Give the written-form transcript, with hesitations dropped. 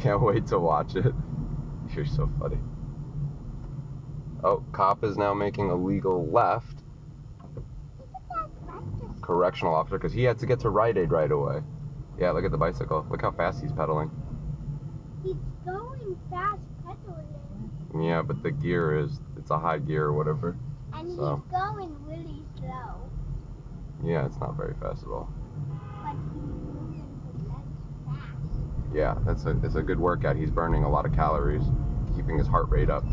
can't wait to watch it. You're so funny. Oh, cop is now making a legal left. Correctional officer, because he had to get to Rite Aid right away. Yeah, look at the bicycle. Look how fast he's pedaling. He's going fast pedaling. Yeah, but the gear is, it's a high gear or whatever. And so. He's going really slow. Yeah, it's not very fast at all. But he's moving his legs fast. Yeah, it's a good workout. He's burning a lot of calories, keeping his heart rate up.